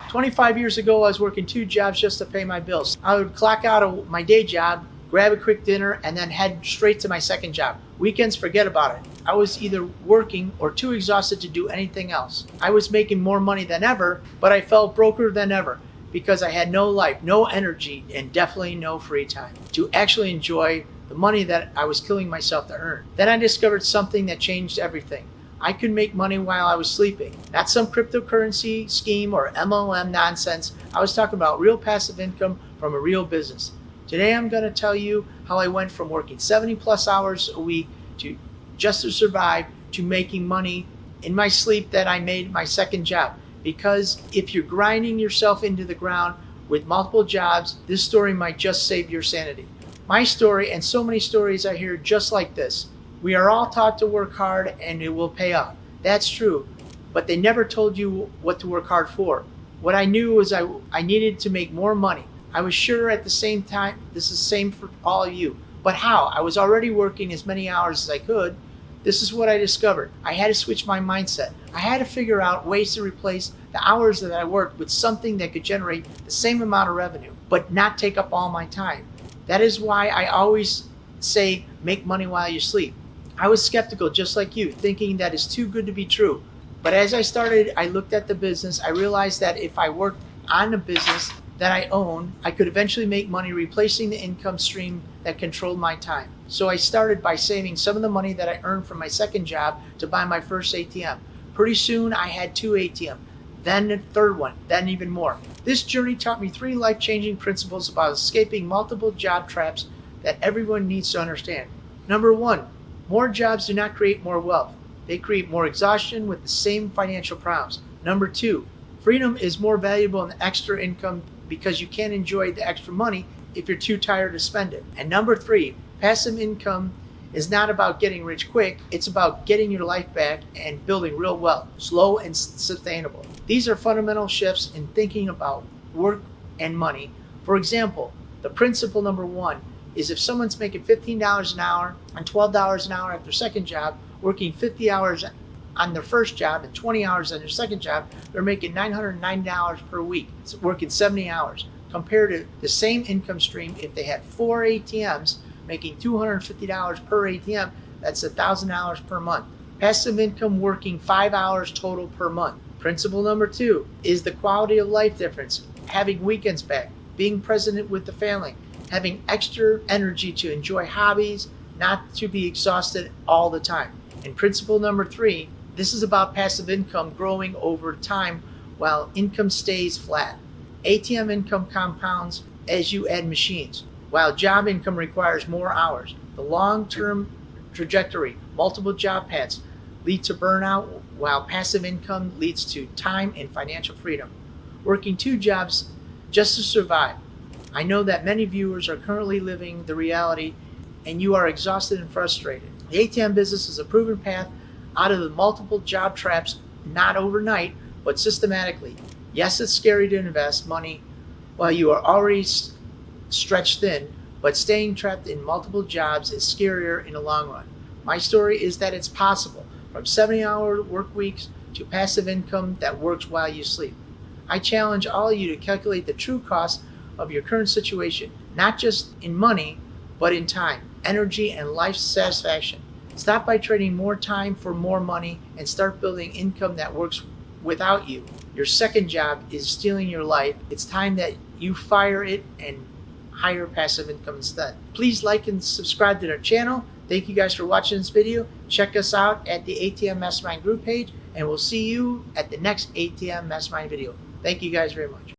25 years ago, I was working 2 jobs just to pay my bills. I would clock out of my day job, grab a quick dinner, and then head straight to my second job. Weekends, forget about it. I was either working or too exhausted to do anything else. I was making more money than ever, but I felt broker than ever because I had no life, no energy, and definitely no free time to actually enjoy the money that I was killing myself to earn. Then I discovered something that changed everything. I could make money while I was sleeping. Not some cryptocurrency scheme or MLM nonsense. I was talking about real passive income from a real business. Today I'm going to tell you how I went from working 70 plus hours a week to just to survive to making money in my sleep that I made my second job. Because if you're grinding yourself into the ground with multiple jobs, this story might just save your sanity. My story and so many stories I hear just like this. We are all taught to work hard and it will pay off. That's true, but they never told you what to work hard for. What I knew was I needed to make more money. I was sure at the same time, this is the same for all of you. But how? I was already working as many hours as I could. This is what I discovered. I had to switch my mindset. I had to figure out ways to replace the hours that I worked with something that could generate the same amount of revenue, but not take up all my time. That is why I always say, make money while you sleep. I was skeptical just like you, thinking that it's too good to be true. But as I started, I looked at the business, I realized that if I worked on a business that I own, I could eventually make money replacing the income stream that controlled my time. So I started by saving some of the money that I earned from my second job to buy my first ATM. Pretty soon I had 2 ATMs, then a third one, then even more. This journey taught me 3 life-changing principles about escaping multiple job traps that everyone needs to understand. Number 1, more jobs do not create more wealth. They create more exhaustion with the same financial problems. Number 2, freedom is more valuable than extra income because you can't enjoy the extra money if you're too tired to spend it. And number 3, passive income is not about getting rich quick, it's about getting your life back and building real wealth, slow and sustainable. These are fundamental shifts in thinking about work and money. For example, the principle number 1 is if someone's making $15 an hour and $12 an hour at their second job, working 50 hours on their first job and 20 hours on their second job, they're making $990 per week, working 70 hours. Compared to the same income stream, if they had 4 ATMs making $250 per ATM, that's $1,000 per month. Passive income working 5 hours total per month. Principle number 2 is the quality of life difference, having weekends back, being present with the family, having extra energy to enjoy hobbies, not to be exhausted all the time. And principle number 3, this is about passive income growing over time while income stays flat. ATM income compounds as you add machines, while job income requires more hours. The long-term trajectory, multiple job paths, lead to burnout, while passive income leads to time and financial freedom. Working 2 jobs just to survive. I know that many viewers are currently living the reality and you are exhausted and frustrated. The ATM business is a proven path out of the multiple job traps, not overnight, but systematically. Yes, it's scary to invest money while you are already stretched thin, but staying trapped in multiple jobs is scarier in the long run. My story is that it's possible, from 70-hour work weeks to passive income that works while you sleep. I challenge all of you to calculate the true cost of your current situation, not just in money, but in time, energy, and life satisfaction. Stop by trading more time for more money and start building income that works without you. Your second job is stealing your life. It's time that you fire it and hire passive income instead. Please like and subscribe to our channel. Thank you guys for watching this video. Check us out at the ATM Mastermind group page, and we'll see you at the next ATM Mastermind video. Thank you guys very much.